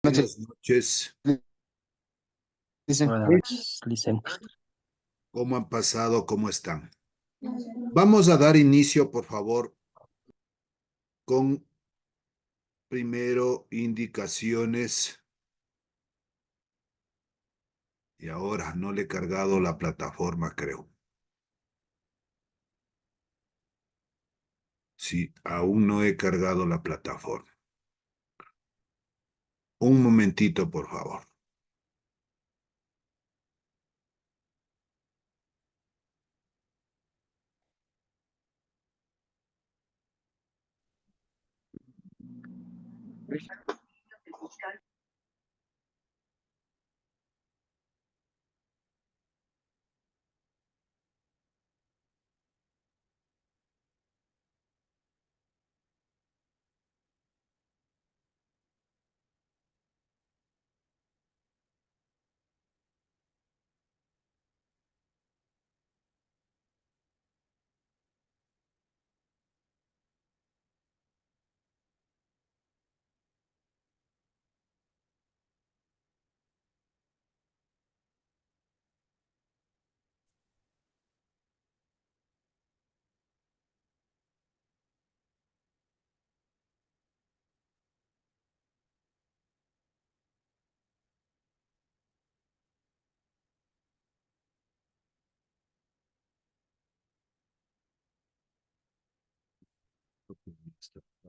Noches, Buenas noches. dicen. Buenas noches, Licen. ¿Cómo han pasado? ¿Cómo están? Vamos a dar inicio, por favor, con primero indicaciones. Y ahora no le he cargado la plataforma, creo. Sí, aún no he cargado la plataforma. Un momentito, por favor.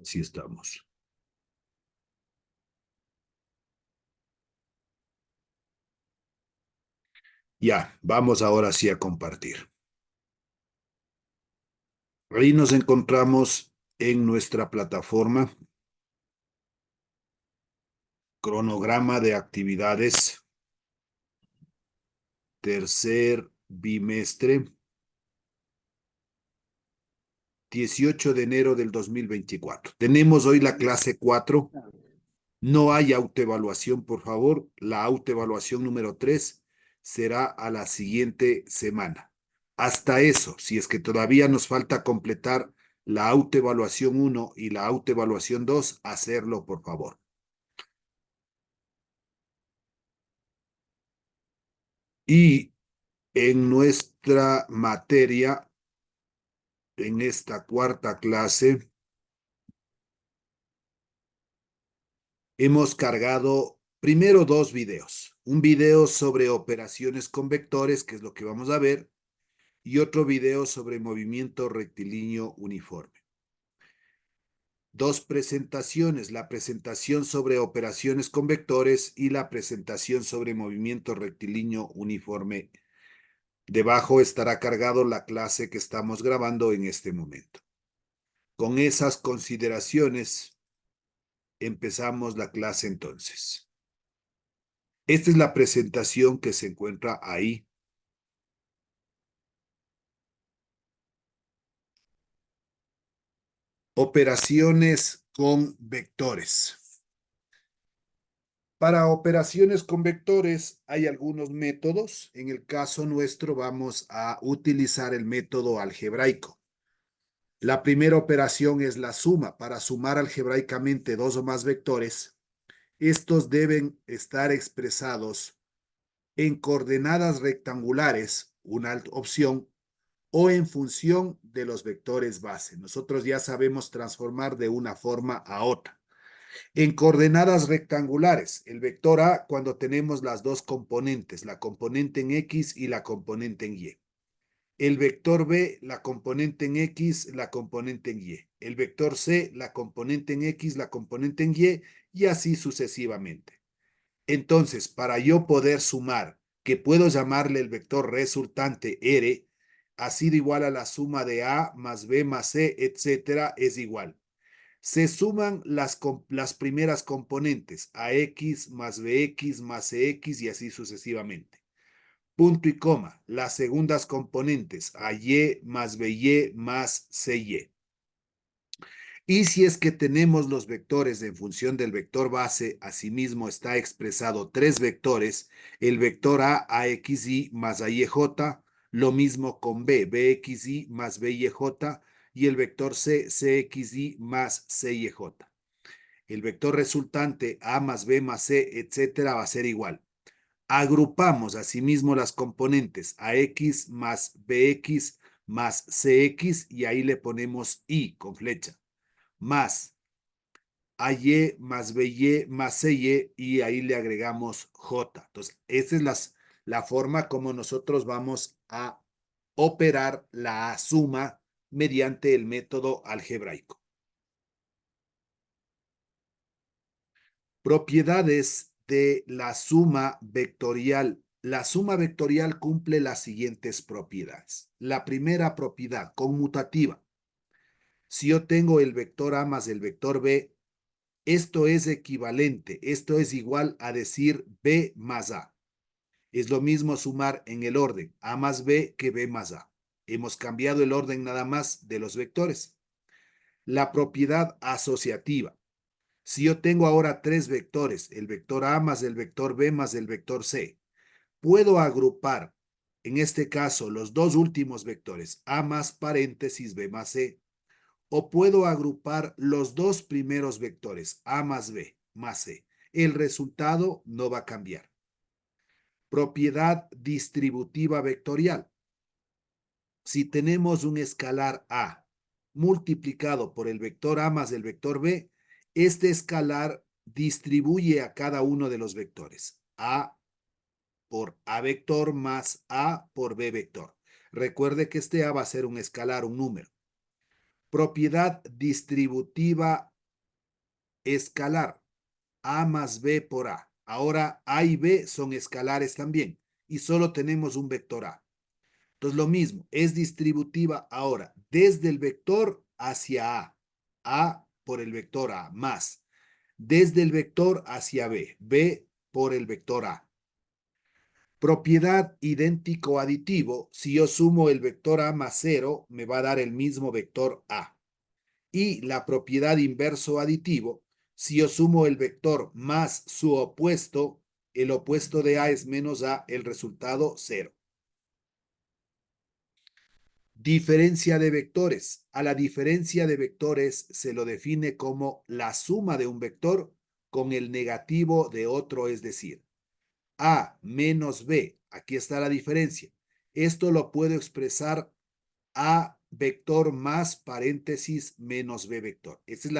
Así estamos. Ya, vamos ahora sí a compartir. Ahí nos encontramos en nuestra plataforma, cronograma de actividades, tercer bimestre, 18 de enero del 2024. Tenemos hoy la clase 4. No hay autoevaluación, por favor. La autoevaluación número 3 será a la siguiente semana. Hasta eso, si es que todavía nos falta completar la autoevaluación 1 y la autoevaluación 2, hacerlo, por favor. Y en nuestra materia, en esta cuarta clase, hemos cargado primero dos videos. Un video sobre operaciones con vectores, que es lo que vamos a ver, y otro video sobre movimiento rectilíneo uniforme. Dos presentaciones, la presentación sobre operaciones con vectores y la presentación sobre movimiento rectilíneo uniforme. Debajo estará cargado la clase que estamos grabando en este momento. Con esas consideraciones, empezamos la clase entonces. Esta es la presentación que se encuentra ahí. Operaciones con vectores. Para operaciones con vectores hay algunos métodos. En el caso nuestro vamos a utilizar el método algebraico. La primera operación es la suma. Para sumar algebraicamente dos o más vectores, estos deben estar expresados en coordenadas rectangulares, una opción, o en función de los vectores base. Nosotros ya sabemos transformar de una forma a otra. En coordenadas rectangulares, el vector A cuando tenemos las dos componentes, la componente en X y la componente en Y. El vector B, la componente en X, la componente en Y. El vector C, la componente en X, la componente en y así sucesivamente. Entonces, para yo poder sumar, que puedo llamarle el vector resultante R, ha sido igual a la suma de A más B más C, etcétera, es igual. Se suman las primeras componentes, AX más BX más CX y así sucesivamente. Punto y coma, las segundas componentes, AY más BY más CY. Y si es que tenemos los vectores en función del vector base, asimismo está expresado tres vectores, el vector A, AXY más AYJ, lo mismo con B, BXY más BYJ, y el vector C, CXY más CYJ. el vector resultante A más B más C, etcétera, va a ser igual. Agrupamos asimismo las componentes AX más BX más CX y ahí le ponemos I con flecha, más AY más BY más CY y ahí le agregamos J. Entonces, esa es la forma como nosotros vamos a operar la suma mediante el método algebraico. Propiedades de la suma vectorial. La suma vectorial cumple las siguientes propiedades. La primera propiedad, conmutativa. Si yo tengo el vector A más el vector B, esto es equivalente, esto es igual a decir B más A. Es lo mismo sumar en el orden A más B que B más A. Hemos cambiado el orden nada más de los vectores. La propiedad asociativa. Si yo tengo ahora tres vectores, el vector A más el vector B más el vector C, puedo agrupar, en este caso, los dos últimos vectores, A más paréntesis B más C, o puedo agrupar los dos primeros vectores, A más B más C. El resultado no va a cambiar. Propiedad distributiva vectorial. Si tenemos un escalar A multiplicado por el vector A más el vector B, este escalar distribuye a cada uno de los vectores. A por A vector más A por B vector. Recuerde que este A va a ser un escalar, un número. Propiedad distributiva escalar. A más B por A. Ahora A y B son escalares también y solo tenemos un vector A. Entonces lo mismo, es distributiva ahora desde el vector hacia A por el vector A, más desde el vector hacia B por el vector A. Propiedad idéntico aditivo, si yo sumo el vector A más 0, me va a dar el mismo vector A. Y la propiedad inverso aditivo, si yo sumo el vector más su opuesto, el opuesto de A es menos A, el resultado 0. Diferencia de vectores. A la diferencia de vectores se lo define como la suma de un vector con el negativo de otro, es decir, A menos B. Aquí está la diferencia. Esto lo puedo expresar A vector más paréntesis menos B vector. Esa es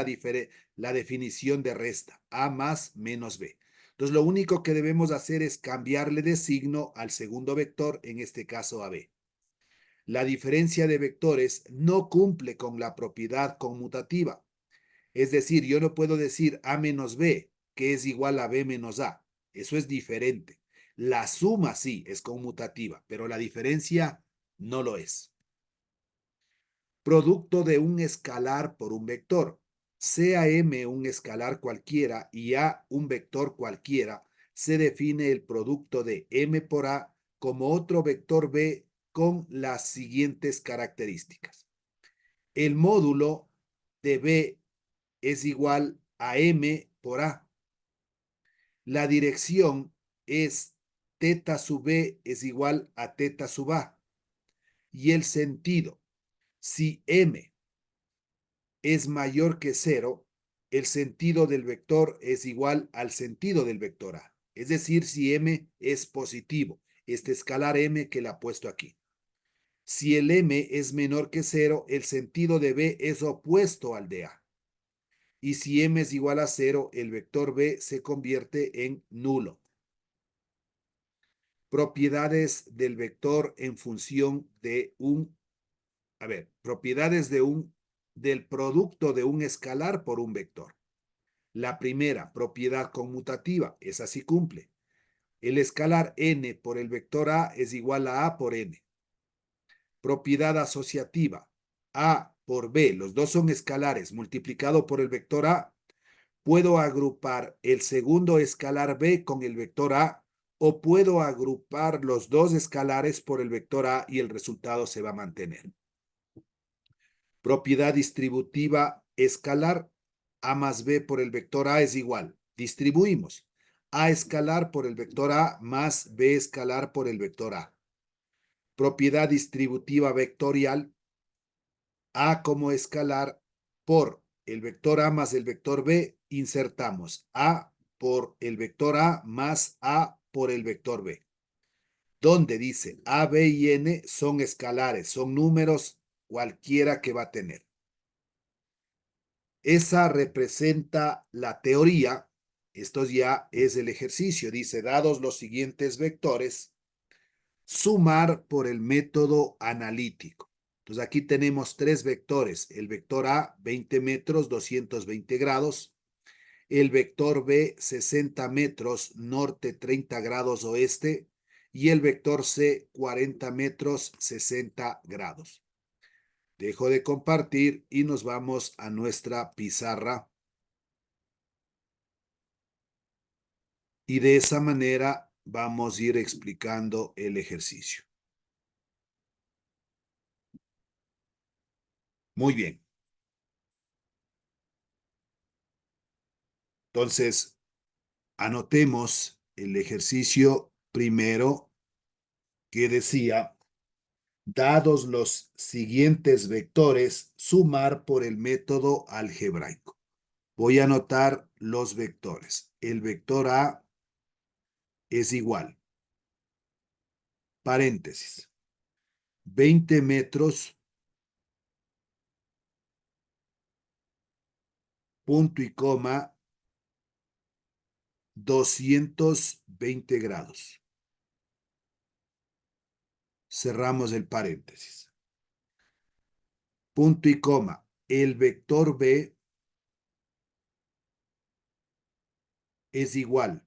la definición de resta. A más menos B. Entonces, lo único que debemos hacer es cambiarle de signo al segundo vector, en este caso a B. La diferencia de vectores no cumple con la propiedad conmutativa. Es decir, yo no puedo decir A menos B, que es igual a B menos A. Eso es diferente. La suma sí es conmutativa, pero la diferencia no lo es. Producto de un escalar por un vector. Sea M un escalar cualquiera y A un vector cualquiera, se define el producto de M por A como otro vector B con las siguientes características. El módulo de B es igual a M por A. La dirección es teta sub B es igual a teta sub A. Y el sentido, si M es mayor que 0, el sentido del vector es igual al sentido del vector A. Es decir, si M es positivo, este escalar M que le ha puesto aquí. Si el M es menor que 0, el sentido de B es opuesto al de A. Y si M es igual a 0, el vector B se convierte en nulo. Propiedades del vector en función de propiedades del producto de un escalar por un vector. La primera, propiedad conmutativa, esa sí cumple. El escalar n por el vector A es igual a A por n. Propiedad asociativa, A por B, los dos son escalares, multiplicado por el vector A, puedo agrupar el segundo escalar B con el vector A o puedo agrupar los dos escalares por el vector A y el resultado se va a mantener. Propiedad distributiva escalar, A más B por el vector A es igual. Distribuimos. A escalar por el vector A más B escalar por el vector A. Propiedad distributiva vectorial, A como escalar por el vector A más el vector B, insertamos A por el vector A más A por el vector B. Donde dice A, B y N son escalares, son números cualquiera que va a tener. Esa representa la teoría. Esto ya es el ejercicio. Dice, dados los siguientes vectores, sumar por el método analítico. Entonces aquí tenemos tres vectores. El vector A, 20 metros, 220 grados. El vector B, 60 metros, norte, 30 grados oeste. Y el vector C, 40 metros, 60 grados. Dejo de compartir y nos vamos a nuestra pizarra. Y de esa manera vamos a ir explicando el ejercicio. Muy bien. Entonces, anotemos el ejercicio primero que decía, dados los siguientes vectores, sumar por el método algebraico. Voy a anotar los vectores. El vector A es igual, paréntesis, 20 metros, punto y coma, 220 grados. Cerramos el paréntesis. Punto y coma. El vector B es igual,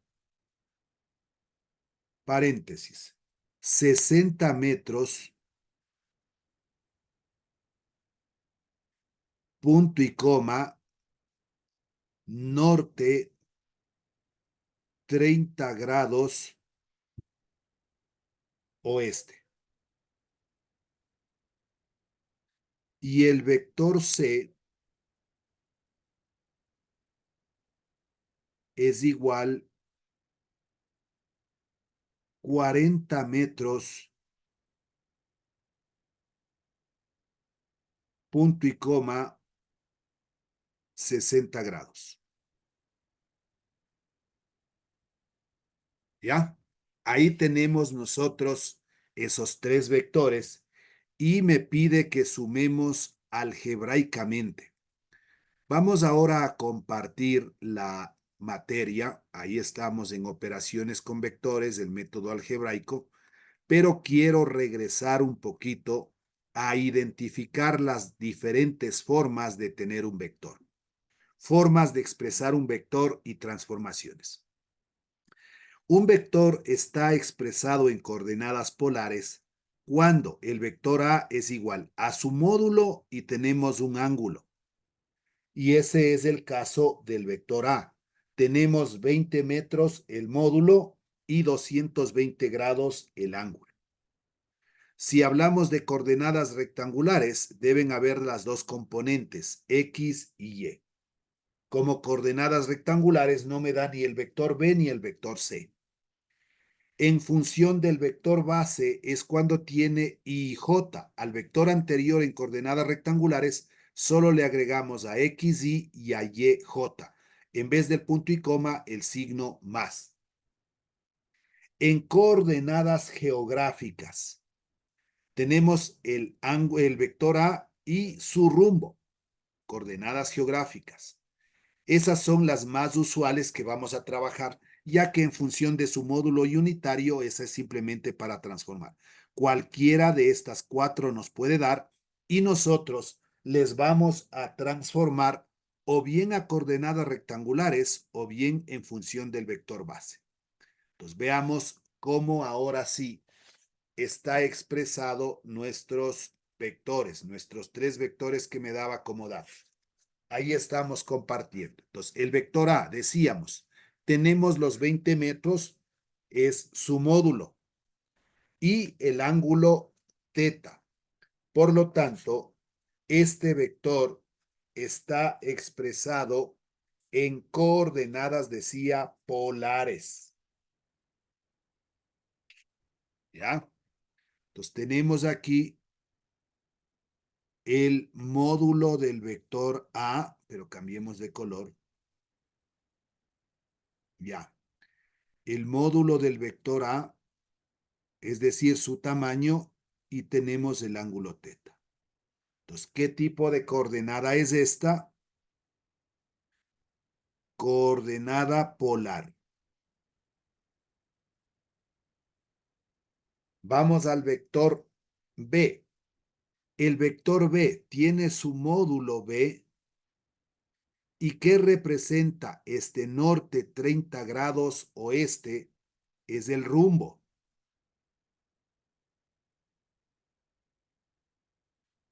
paréntesis, 60 metros, punto y coma, norte, 30 grados oeste. Y el vector C es igual 40 metros, punto y coma, 60 grados. ¿Ya? Ahí tenemos nosotros esos tres vectores y me pide que sumemos algebraicamente. Vamos ahora a compartir la materia. Ahí estamos en operaciones con vectores del método algebraico, pero quiero regresar un poquito a identificar las diferentes formas de tener un vector, formas de expresar un vector y transformaciones. Un vector está expresado en coordenadas polares cuando el vector A es igual a su módulo y tenemos un ángulo. Y ese es el caso del vector A. Tenemos 20 metros el módulo y 220 grados el ángulo. Si hablamos de coordenadas rectangulares, deben haber las dos componentes, X y Y. Como coordenadas rectangulares no me da ni el vector B ni el vector C. En función del vector base es cuando tiene I y J. Al vector anterior en coordenadas rectangulares solo le agregamos a XY y a YJ. En vez del punto y coma, el signo más. En coordenadas geográficas tenemos el vector A y su rumbo. Coordenadas geográficas. Esas son las más usuales que vamos a trabajar, ya que en función de su módulo unitario, esa es simplemente para transformar. Cualquiera de estas cuatro nos puede dar y nosotros les vamos a transformar o bien a coordenadas rectangulares o bien en función del vector base. Entonces veamos cómo ahora sí está expresado nuestros vectores, nuestros tres vectores que me daba como datos. Ahí estamos compartiendo. Entonces, el vector A, decíamos, tenemos los 20 metros, es su módulo, y el ángulo teta. Por lo tanto, este vector está expresado en coordenadas, decía, polares. ¿Ya? Entonces, tenemos aquí el módulo del vector A, pero cambiemos de color. Ya. El módulo del vector A, es decir, su tamaño, y tenemos el ángulo teta. Entonces, ¿qué tipo de coordenada es esta? Coordenada polar. Vamos al vector B. El vector B tiene su módulo B. ¿Y qué representa este norte 30 grados oeste? Es el rumbo.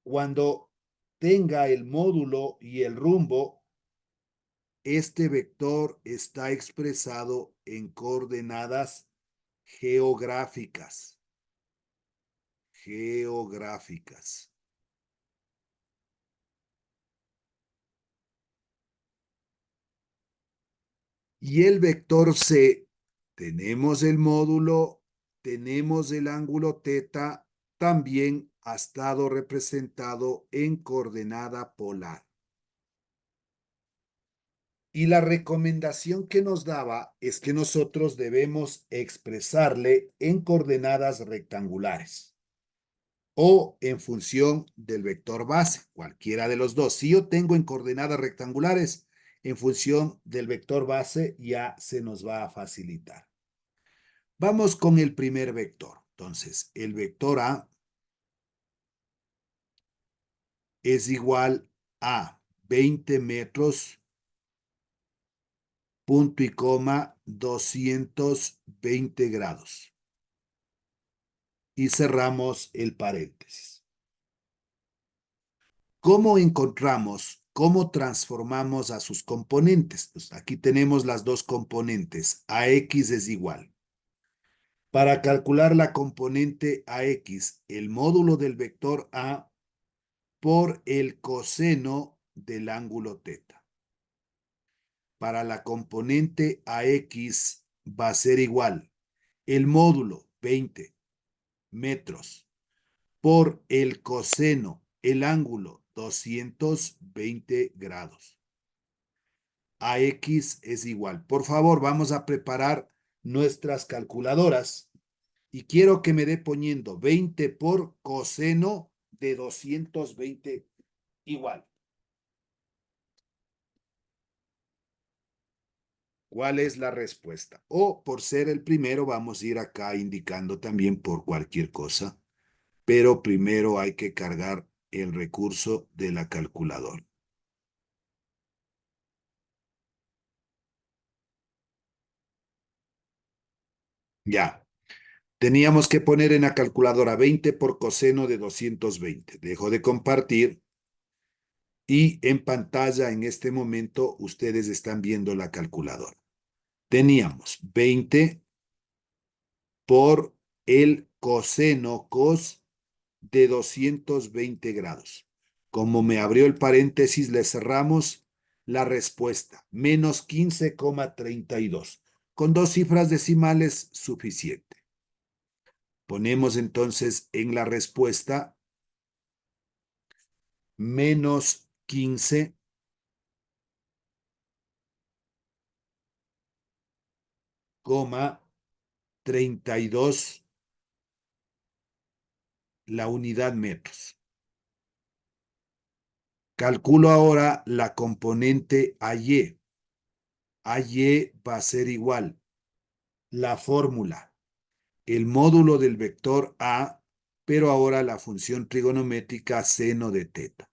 Cuando tenga el módulo y el rumbo, este vector está expresado en coordenadas geográficas. Geográficas. Y el vector C, tenemos el módulo, tenemos el ángulo teta, también ha estado representado en coordenada polar. Y la recomendación que nos daba es que nosotros debemos expresarle en coordenadas rectangulares o en función del vector base, cualquiera de los dos. Si yo tengo en coordenadas rectangulares, en función del vector base ya se nos va a facilitar. Vamos con el primer vector. Entonces, el vector A es igual a 20 metros, punto y coma, 220 grados. Y cerramos el paréntesis. ¿Cómo encontramos, cómo transformamos a sus componentes? Pues aquí tenemos las dos componentes. AX es igual. Para calcular la componente AX, el módulo del vector A por el coseno del ángulo teta. Para la componente AX va a ser igual el módulo 20 metros por el coseno, el ángulo 220 grados. AX es igual. Por favor, vamos a preparar nuestras calculadoras y quiero que me dé poniendo 20 por coseno de 220 igual. ¿Cuál es la respuesta? O por ser el primero, vamos a ir acá indicando también por cualquier cosa, pero primero hay que cargar el recurso de la calculadora. Ya. Teníamos que poner en la calculadora 20 por coseno de 220. Dejo de compartir y en pantalla en este momento ustedes están viendo la calculadora. Teníamos 20 por el coseno cos de 220 grados. Como me abrió el paréntesis, le cerramos la respuesta, menos 15,32. Con dos cifras decimales, suficiente. Ponemos entonces en la respuesta menos 15,32 la unidad metros. Calculo ahora la componente AY. AY va a ser igual. La fórmula, el módulo del vector A, pero ahora la función trigonométrica seno de teta.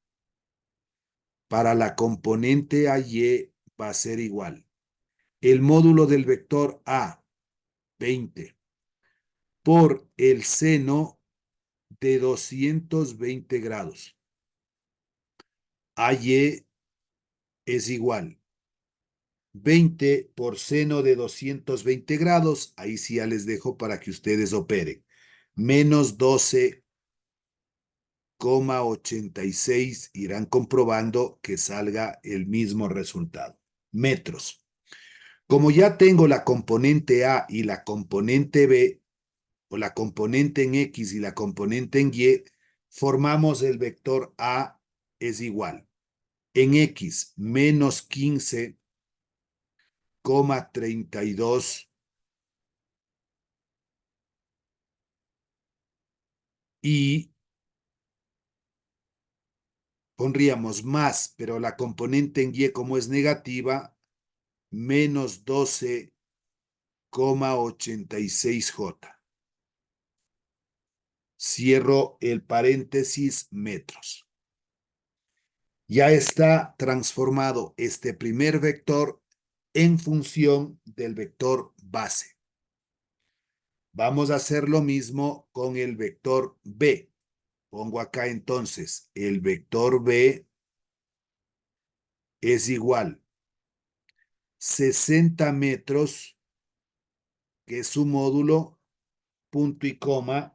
Para la componente AY va a ser igual. El módulo del vector A, 20, por el seno de 220 grados. AY es igual 20 por seno de 220 grados, ahí sí ya les dejo para que ustedes operen, menos 12,86, irán comprobando que salga el mismo resultado. Metros. Como ya tengo la componente A y la componente B, o la componente en X y la componente en Y, Formamos el vector A es igual en X menos 15,32 y pondríamos más, pero la componente en Y como es negativa, menos 12,86J. Cierro el paréntesis, metros. Ya está transformado este primer vector en función del vector base. Vamos a hacer lo mismo con el vector B. Pongo acá entonces, el vector B es igual 60 metros, que es su módulo, punto y coma,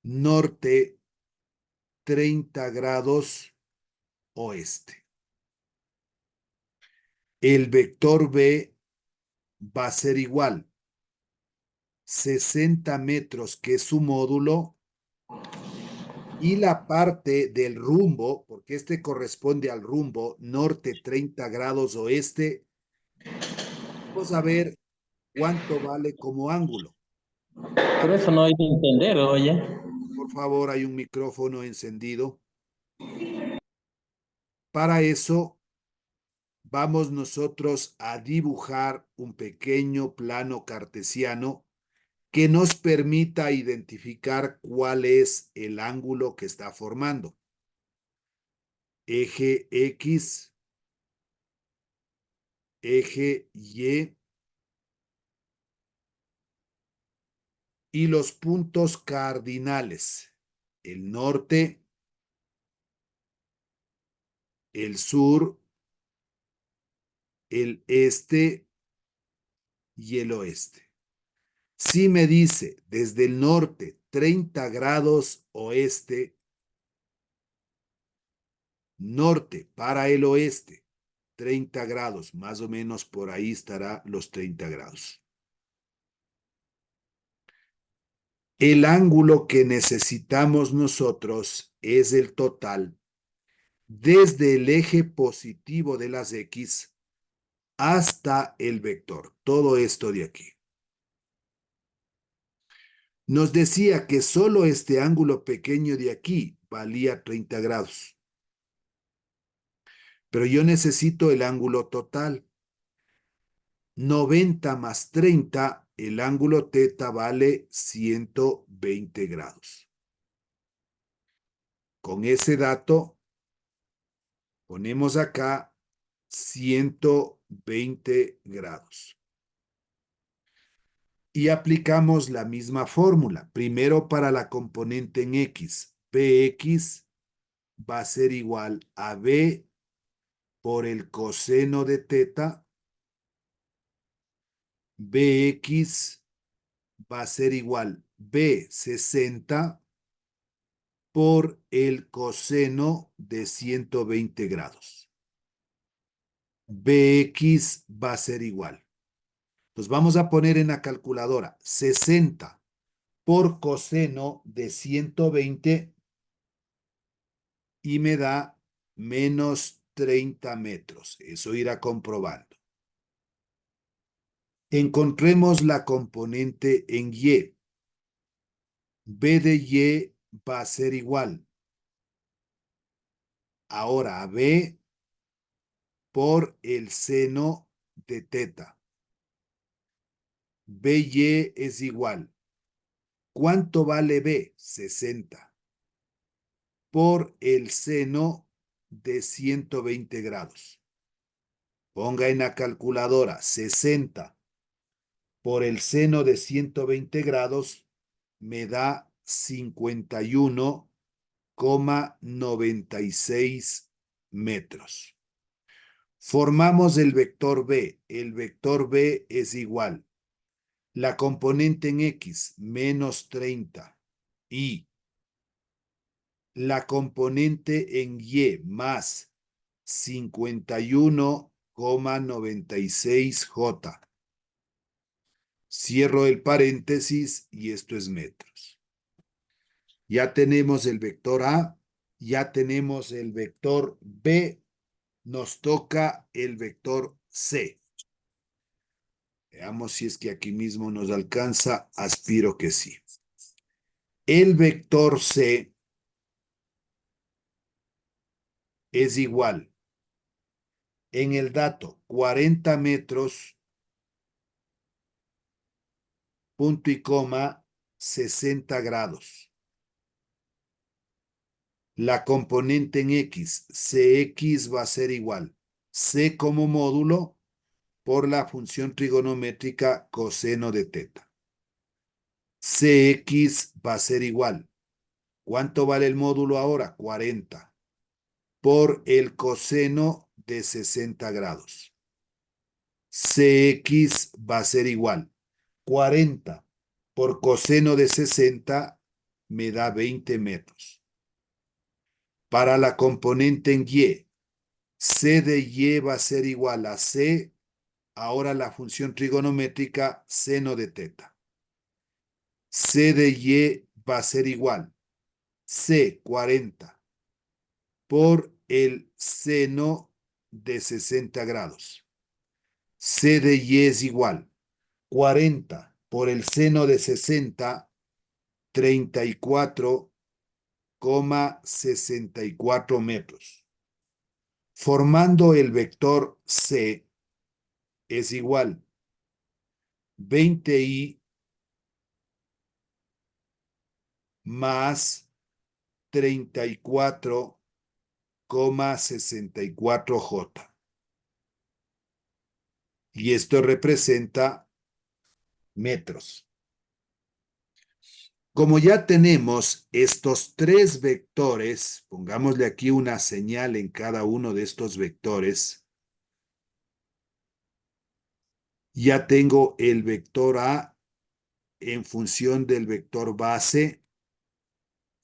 norte 30 grados oeste. El vector B va a ser igual 60 metros, que es su módulo, y la parte del rumbo, porque este corresponde al rumbo norte 30 grados oeste, vamos a ver cuánto vale como ángulo. Pero eso no hay que entender, oye. Por favor, hay un micrófono encendido. Para eso, vamos nosotros a dibujar un pequeño plano cartesiano que nos permita identificar cuál es el ángulo que está formando. Eje X, eje y los puntos cardinales: el norte, el sur, el este y el oeste. Si me dice desde el norte 30 grados oeste, norte para el oeste 30 grados, más o menos por ahí estará los 30 grados. El ángulo que necesitamos nosotros es el total desde el eje positivo de las X hasta el vector, todo esto de aquí. Nos decía que solo este ángulo pequeño de aquí valía 30 grados. Pero yo necesito el ángulo total. 90 más 30, el ángulo teta vale 120 grados. Con ese dato, ponemos acá 120 grados. Y aplicamos la misma fórmula. Primero para la componente en X. Px va a ser igual a B por el coseno de teta. Bx va a ser igual B 60 por el coseno de 120 grados. Bx va a ser igual. Entonces vamos a poner en la calculadora 60 por coseno de 120 y me da menos 30 metros. Eso irá comprobando. Encontremos la componente en Y. B de Y va a ser igual ahora a B por el seno de teta. BY es igual. ¿Cuánto vale B? 60. Por el seno de 120 grados. Ponga en la calculadora 60 por el seno de 120 grados, me da 51,96 metros. Formamos el vector B. El vector B es igual. La componente en X, menos 30, y la componente en Y, más 51,96J. Cierro el paréntesis y esto es metros. Ya tenemos el vector A, ya tenemos el vector B, nos toca el vector C. Veamos si es que aquí mismo nos alcanza, aspiro que sí. El vector C es igual en el dato 40 metros, punto y coma, 60 grados. La componente en X, Cx va a ser igual. C como módulo por la función trigonométrica coseno de teta. Cx va a ser igual. ¿Cuánto vale el módulo ahora? 40. Por el coseno de 60 grados. Cx va a ser igual. 40 por coseno de 60 me da 20 metros. Para la componente en Y, C de Y va a ser igual a C, ahora la función trigonométrica seno de teta. C de Y va a ser igual C 40 por el seno de 60 grados. C de Y es igual 40 por el seno de 60, 34,64 metros. Formando el vector C es igual 20i más 34,64J. Y esto representa metros. Como ya tenemos estos tres vectores, pongámosle aquí una señal en cada uno de estos vectores, ya tengo el vector A en función del vector base,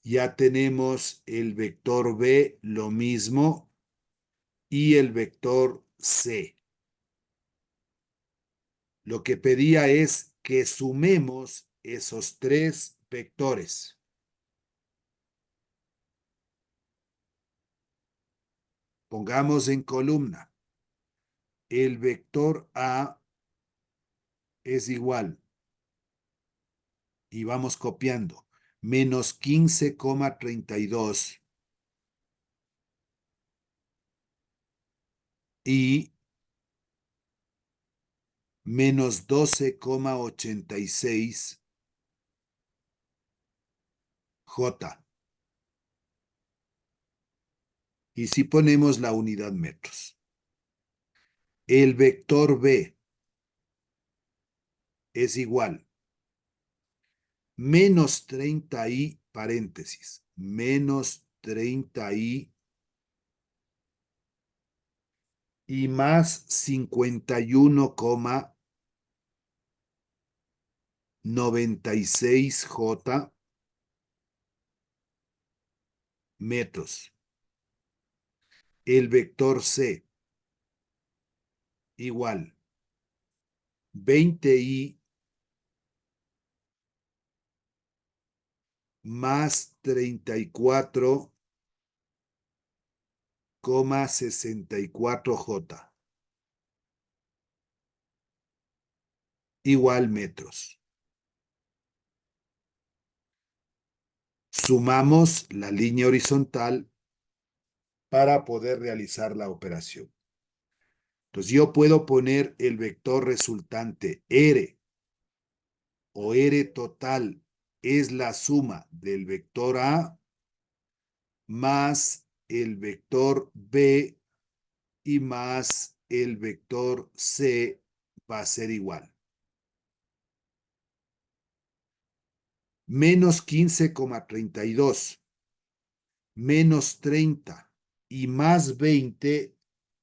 ya tenemos el vector B, lo mismo, y el vector C. Lo que pedía es que sumemos esos tres vectores. Pongamos en columna. El vector A es igual, y vamos copiando, menos 15,32 y menos 12,86 J. Y si ponemos la unidad metros. El vector B es igual, menos 30i, paréntesis, menos 30i y más 51,96J metros. El vector C igual 20i más 34,64J igual metros. Sumamos la línea horizontal para poder realizar la operación. Entonces yo puedo poner el vector resultante R o R total es la suma del vector A más el vector B y más el vector C va a ser igual. Menos 15,32, menos 30 y más 20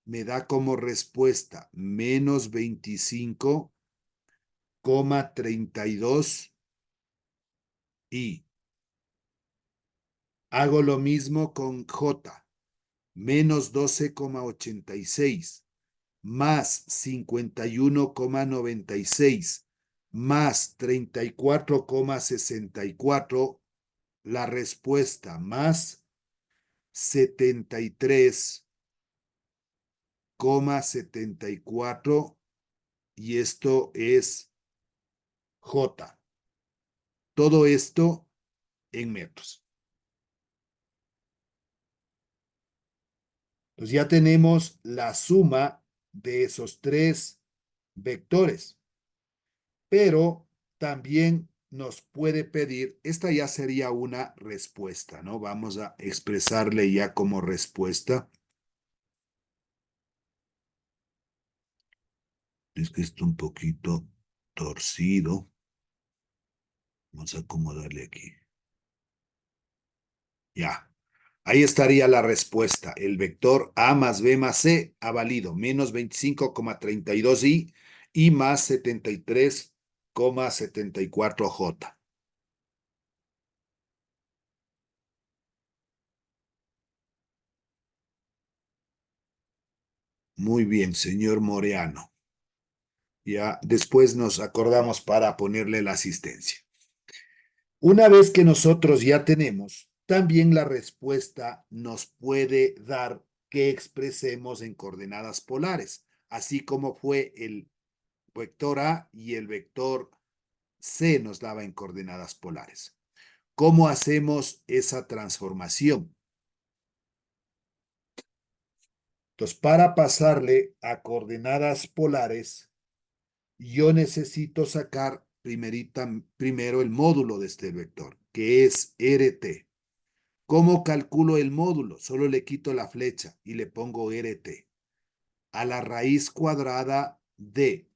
me da como respuesta menos 25,32 y hago lo mismo con J, menos 12,86 más 51,96 más 34,64, la respuesta más 73,74 y esto es J. Todo esto en metros. Entonces ya tenemos la suma de esos tres vectores, pero también nos puede pedir, esta ya sería una respuesta, ¿no? Vamos a expresarle ya como respuesta. Es que está un poquito torcido. Vamos a acomodarle aquí. Ya. Ahí estaría la respuesta. El vector A más B más C ha valido menos 25,32i y más 73,74j. Muy bien, señor Moreano. Ya después nos acordamos para ponerle la asistencia. Una vez que nosotros ya tenemos, también la respuesta nos puede dar que expresemos en coordenadas polares, así como fue el vector A y el vector C nos daba en coordenadas polares. ¿Cómo hacemos esa transformación? Entonces, para pasarle a coordenadas polares, yo necesito sacar primero el módulo de este vector, que es RT. ¿Cómo calculo el módulo? Solo le quito la flecha y le pongo RT. A la raíz cuadrada de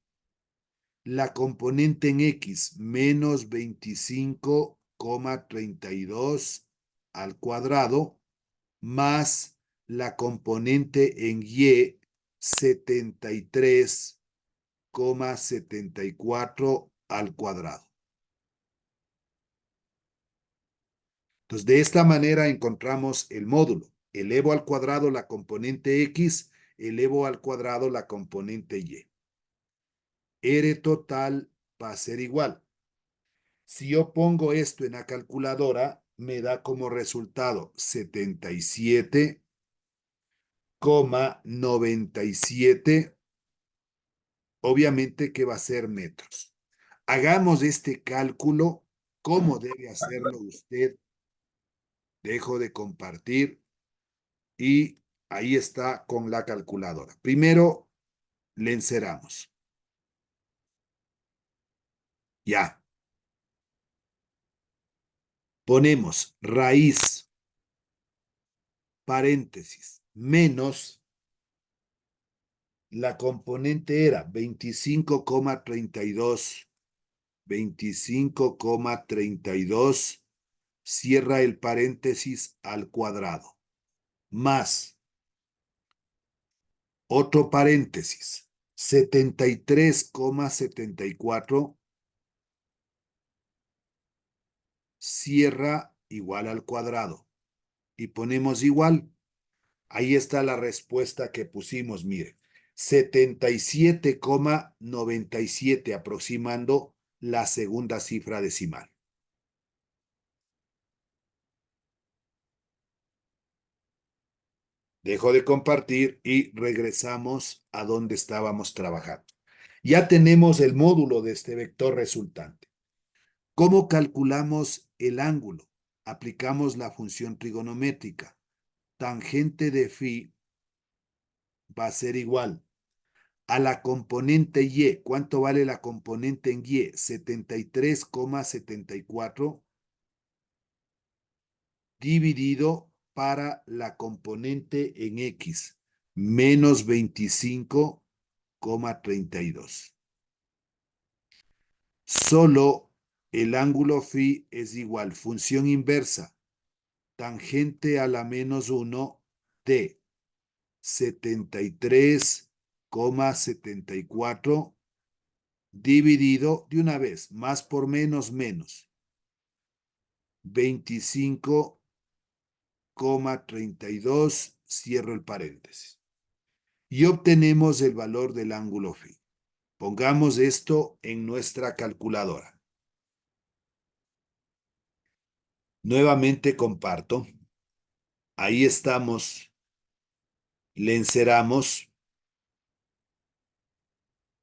la componente en X menos 25,32 al cuadrado más la componente en Y 73,74 al cuadrado. Entonces, de esta manera encontramos el módulo. Elevo al cuadrado la componente X, elevo al cuadrado la componente Y. R total va a ser igual. Si yo pongo esto en la calculadora, me da como resultado 77,97. Obviamente que va a ser metros. Hagamos este cálculo. ¿Cómo debe hacerlo usted? Dejo de compartir y ahí está con la calculadora. Primero, le encerramos. Ya. Ponemos raíz, paréntesis, menos la componente era 25,32. 25,32, cierra el paréntesis al cuadrado, más otro paréntesis, 73,74, cierra igual al cuadrado. Y ponemos igual. Ahí está la respuesta que pusimos, mire. 77,97 aproximando la segunda cifra decimal. Dejo de compartir y regresamos a donde estábamos trabajando. Ya tenemos el módulo de este vector resultante. ¿Cómo calculamos el ángulo? Aplicamos la función trigonométrica. Tangente de phi va a ser igual a la componente y. ¿Cuánto vale la componente en y? 73,74 dividido para la componente en x, menos 25,32. Solo el ángulo phi es igual, función inversa, tangente a la menos 1 de 73,74 dividido de una vez, más por menos, 25,32, cierro el paréntesis. Y obtenemos el valor del ángulo phi. Pongamos esto en nuestra calculadora. Nuevamente comparto. Ahí estamos. Le enceramos.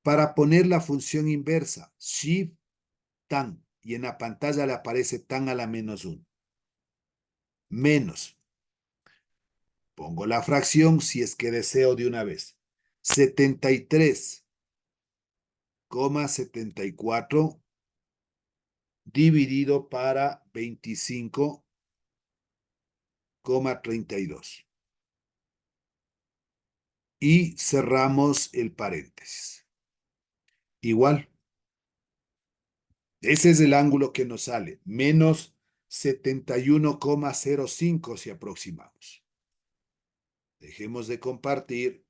Para poner la función inversa, Shift tan, y en la pantalla le aparece tan a la -1. Menos. Pongo la fracción si es que deseo de una vez. 73,74 dividido para 25,32. Y cerramos el paréntesis. Igual. Ese es el ángulo que nos sale. Menos 71,05 si aproximamos. Dejemos de compartir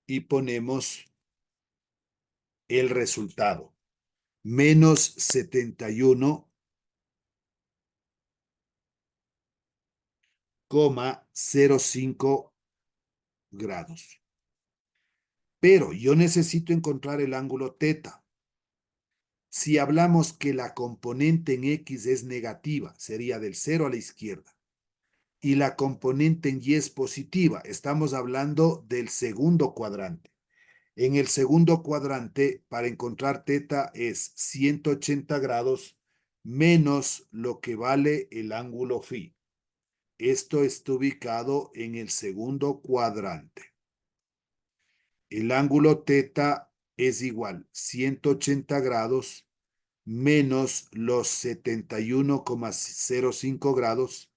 y ponemos el resultado. Menos 71,05 grados. Pero yo necesito encontrar el ángulo teta. Si hablamos que la componente en X es negativa, sería del 0 a la izquierda, y la componente en Y es positiva, estamos hablando del segundo cuadrante. En el segundo cuadrante, para encontrar teta es 180 grados menos lo que vale el ángulo phi. Esto está ubicado en el segundo cuadrante. El ángulo teta es igual 180 grados menos los 71,05 grados.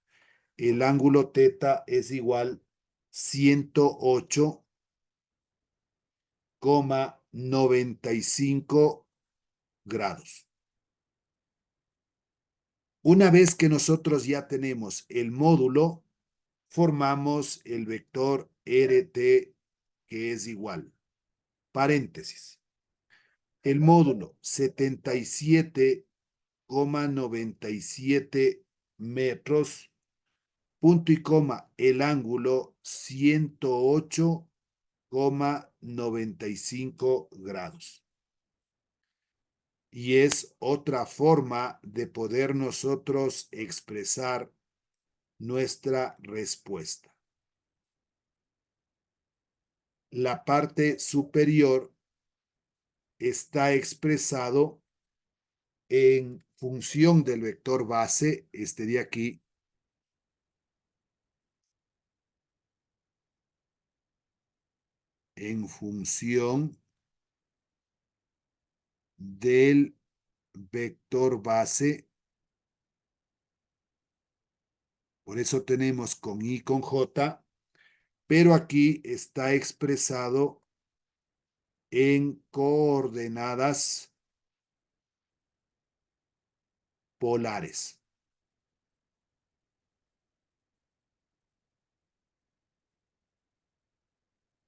El ángulo teta es igual 108,95 grados. Una vez que nosotros ya tenemos el módulo, formamos el vector RT que es igual. Paréntesis. El módulo 77,97 metros, punto y coma, el ángulo 108,95 grados. Y es otra forma de poder nosotros expresar nuestra respuesta. La parte superior está expresado en función del vector base, este de aquí, en función del vector base. Por eso tenemos con I con J, pero aquí está expresado en coordenadas polares.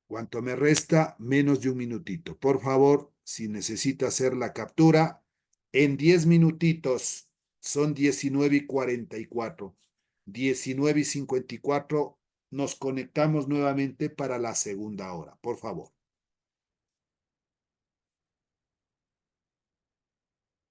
¿Cuánto me resta? Menos de un minutito. Por favor, si necesita hacer la captura, en 10 minutitos, son 19:44. 19:54, nos conectamos nuevamente para la segunda hora. Por favor.